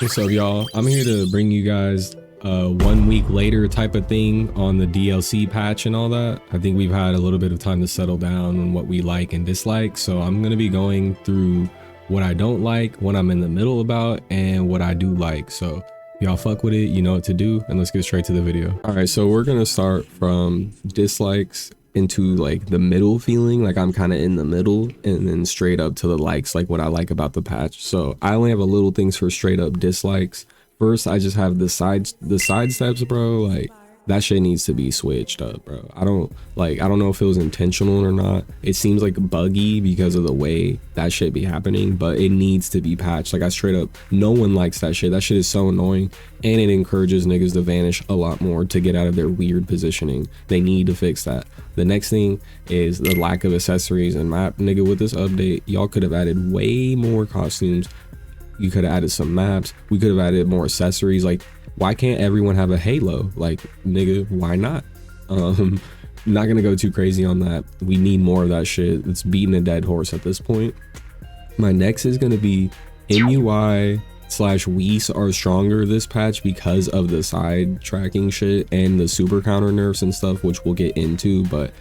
What's up, y'all? I'm here to bring you guys a 1 week later type of thing on the DLC patch and all that. I think we've had a little bit of time to settle down on what we like and dislike, so I'm gonna be going through what I don't like, what I'm in the middle about, and what I do like. So if y'all fuck with it, you know what to do, and let's get straight to the video. All right, so we're gonna start from dislikes into like the middle feeling, like I'm kind of in the middle, and then straight up to the likes, like what I like about the patch. So I only have a little things for straight up dislikes. First, I just have the side steps, bro. Like that shit needs to be switched up, bro. I don't know if it was intentional or not. It seems like buggy because of the way that shit be happening, but it needs to be patched. Like I straight up, no one likes that shit. That shit is so annoying, and it encourages niggas to vanish a lot more to get out of their weird positioning. They need to fix that. The next thing is the lack of accessories and map. Nigga, with this update, y'all could have added way more costumes. You could have added some maps. We could have added more accessories. Like, why can't everyone have a halo? Like, nigga, why not? Not gonna go too crazy on that. We need more of that shit. It's beating a dead horse at this point. My next is gonna be MUI/Whis are stronger this patch because of the side tracking shit and the super counter nerfs and stuff, which we'll get into. But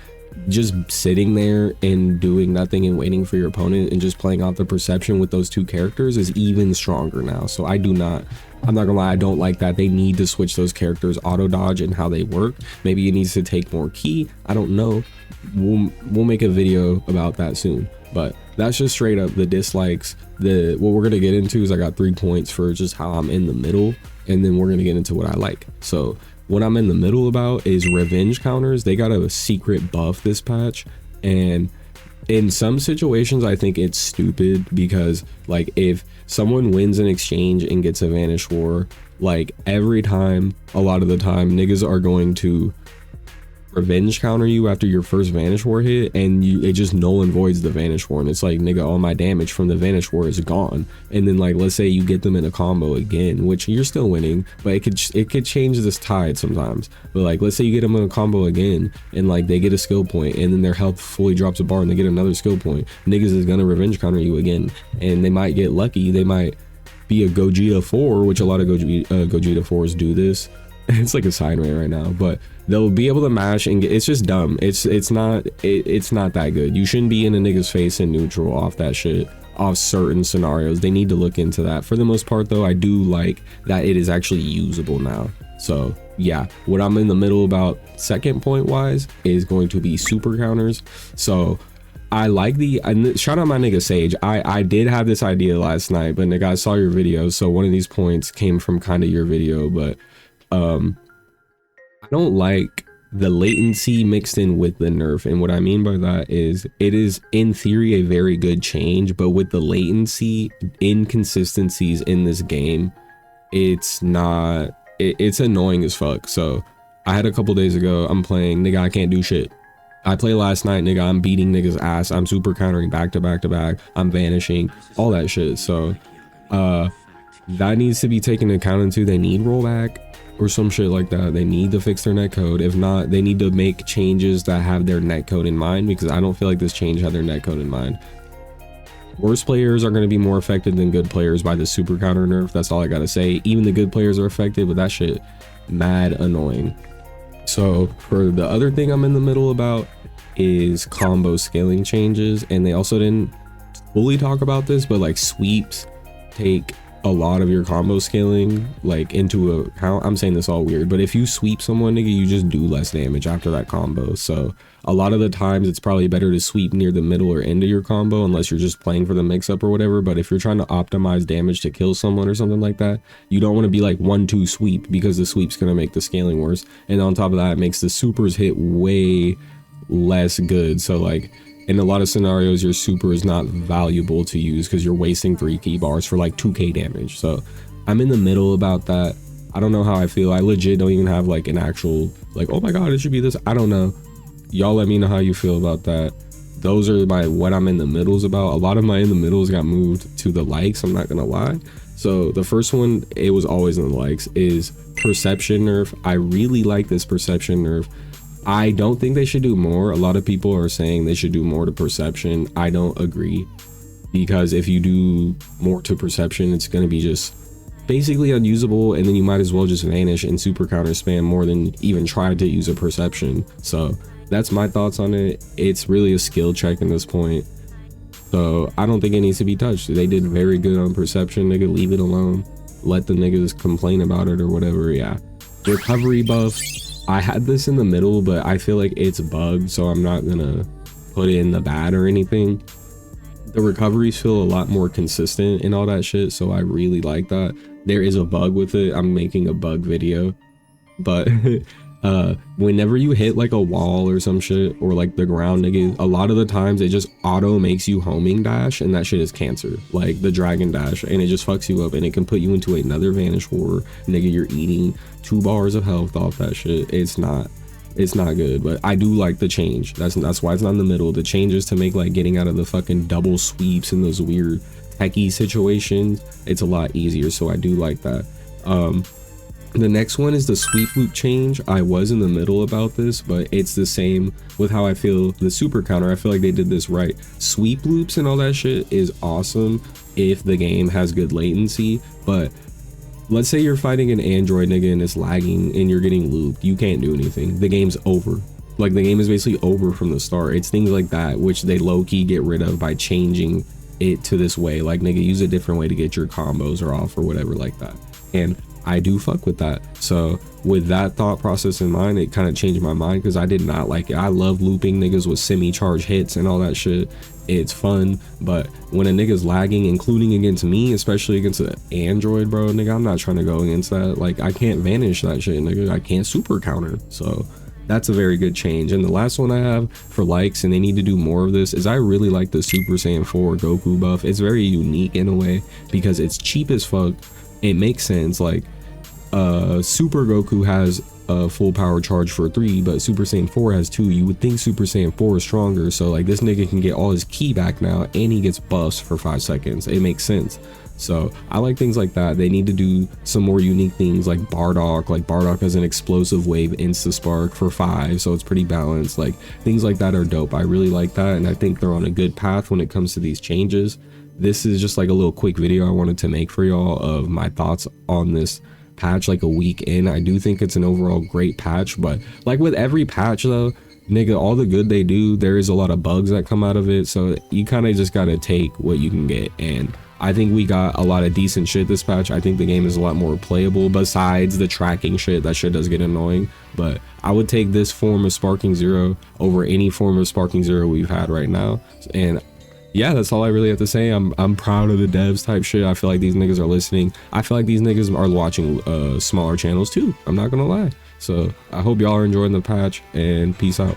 just sitting there and doing nothing and waiting for your opponent and just playing off the perception with those two characters is even stronger now. So I'm not gonna lie, I don't like that. They need to switch those characters auto dodge and how they work. Maybe it needs to take more key, I don't know. We'll make a video about that soon. But that's just straight up the dislikes. What we're gonna get into is I got 3 points for just how I'm in the middle, and then we're gonna get into what I like. So what I'm in the middle about is revenge counters. They got a secret buff this patch, and in some situations I think it's stupid because like if someone wins an exchange and gets a vanish war, like every time, a lot of the time, niggas are going to revenge counter you after your first vanish war hit, and it just null and voids the vanish war, and it's like, nigga, all my damage from the vanish war is gone. And then like let's say you get them in a combo again, which you're still winning, but it could change this tide sometimes. But like let's say you get them in a combo again and like they get a skill point and then their health fully drops a bar and they get another skill point, niggas is gonna revenge counter you again, and they might get lucky. They might be a Gogeta 4, which a lot of Gogeta 4s do this. It's like a side way right now, but they'll be able to mash and it's just dumb. It's not that good. You shouldn't be in a nigga's face in neutral off that shit, off certain scenarios. They need to look into that. For the most part though, I do like that it is actually usable now. So yeah, what I'm in the middle about second point wise is going to be super counters. So I like shout out my nigga Sage. I did have this idea last night, but nigga, I saw your video, so one of these points came from kind of your video. But I don't like the latency mixed in with the nerf, and what I mean by that is it is in theory a very good change, but with the latency inconsistencies in this game, it's annoying as fuck. So I had a couple days ago, I'm playing, nigga, I can't do shit. I played last night, nigga, I'm beating niggas ass, I'm super countering back to back to back, I'm vanishing, all that shit. So that needs to be taken into account into. They need rollback or some shit like that. They need to fix their netcode. If not, they need to make changes that have their netcode in mind, because I don't feel like this change had their netcode in mind. Worst players are going to be more affected than good players by the super counter nerf. That's all I gotta say. Even the good players are affected, but that shit mad annoying. So for the other thing I'm in the middle about is combo scaling changes, and they also didn't fully talk about this, but like sweeps take a lot of your combo scaling like into account. I'm saying this all weird, but if you sweep someone, nigga, you just do less damage after that combo. So a lot of the times it's probably better to sweep near the middle or end of your combo, unless you're just playing for the mix up or whatever. But if you're trying to optimize damage to kill someone or something like that, you don't want to be like 1-2 sweep, because the sweep's gonna make the scaling worse, and on top of that, it makes the supers hit way less good. So like in a lot of scenarios, your super is not valuable to use because you're wasting 3 key bars for like 2k damage. So I'm in the middle about that. I don't know how I feel. I legit don't even have like an actual like, oh my god, it should be this. I don't know. Y'all let me know how you feel about that. Those are what I'm in the middles about. A lot of my in the middles got moved to the likes, I'm not gonna lie. So the first one, it was always in the likes, is perception nerf. I really like this perception nerf. I don't think they should do more. A lot of people are saying they should do more to perception. I don't agree, because if you do more to perception, it's going to be just basically unusable, and then you might as well just vanish and super counter spam more than even try to use a perception. So that's my thoughts on it. It's really a skill check in this point, so I don't think it needs to be touched. They did very good on perception, nigga. Leave it alone, let the niggas complain about it or whatever. Yeah, recovery buff, I had this in the middle, but I feel like it's bugged, so I'm not gonna put it in the bad or anything. The recoveries feel a lot more consistent and all that shit, so I really like that. There is a bug with it. I'm making a bug video, but whenever you hit like a wall or some shit, or like the ground, nigga, a lot of the times it just auto makes you homing dash, and that shit is cancer, like the dragon dash, and it just fucks you up, and it can put you into another vanish horror, nigga. You're eating 2 bars of health off that shit. It's not good, but I do like the change. That's why it's not in the middle. The changes to make like getting out of the fucking double sweeps and those weird techie situations, it's a lot easier, so I do like that. The next one is the sweep loop change. I was in the middle about this, but it's the same with how I feel the super counter. I feel like they did this right. Sweep loops and all that shit is awesome if the game has good latency, but let's say you're fighting an android, nigga, and it's lagging and you're getting looped. You can't do anything. The game's over. Like, the game is basically over from the start. It's things like that which they low-key get rid of by changing it to this way. Like, nigga, use a different way to get your combos or off or whatever like that. And I do fuck with that. So with that thought process in mind, it kind of changed my mind, because I did not like it. I love looping niggas with semi-charge hits and all that shit. It's fun, but when a nigga's lagging, including against me, especially against an android, bro, nigga, I'm not trying to go against that. Like, I can't vanish that shit, nigga. I can't super counter. So that's a very good change. And the last one I have for likes, and they need to do more of this, is I really like the Super Saiyan 4 Goku buff. It's very unique in a way because it's cheap as fuck. It makes sense. Like, Super Goku has a full power charge for 3, but Super Saiyan 4 has 2. You would think Super Saiyan 4 is stronger, so like this nigga can get all his ki back now, and he gets buffs for 5 seconds. It makes sense. So I like things like that. They need to do some more unique things like Bardock. Like, Bardock has an explosive wave insta spark for 5, so it's pretty balanced. Like, things like that are dope. I really like that, and I think they're on a good path when it comes to these changes. This is just like a little quick video I wanted to make for y'all of my thoughts on this patch, like a week in. I do think it's an overall great patch, but like with every patch though, nigga, all the good they do, there is a lot of bugs that come out of it, so you kind of just gotta take what you can get. And I think we got a lot of decent shit this patch. I think the game is a lot more playable, besides the tracking shit. That shit does get annoying, but I would take this form of Sparking Zero over any form of Sparking Zero we've had right now. And yeah, that's all I really have to say. I'm proud of the devs type shit. I feel like these niggas are listening. I feel like these niggas are watching smaller channels too. I'm not gonna lie. So I hope y'all are enjoying the patch, and peace out.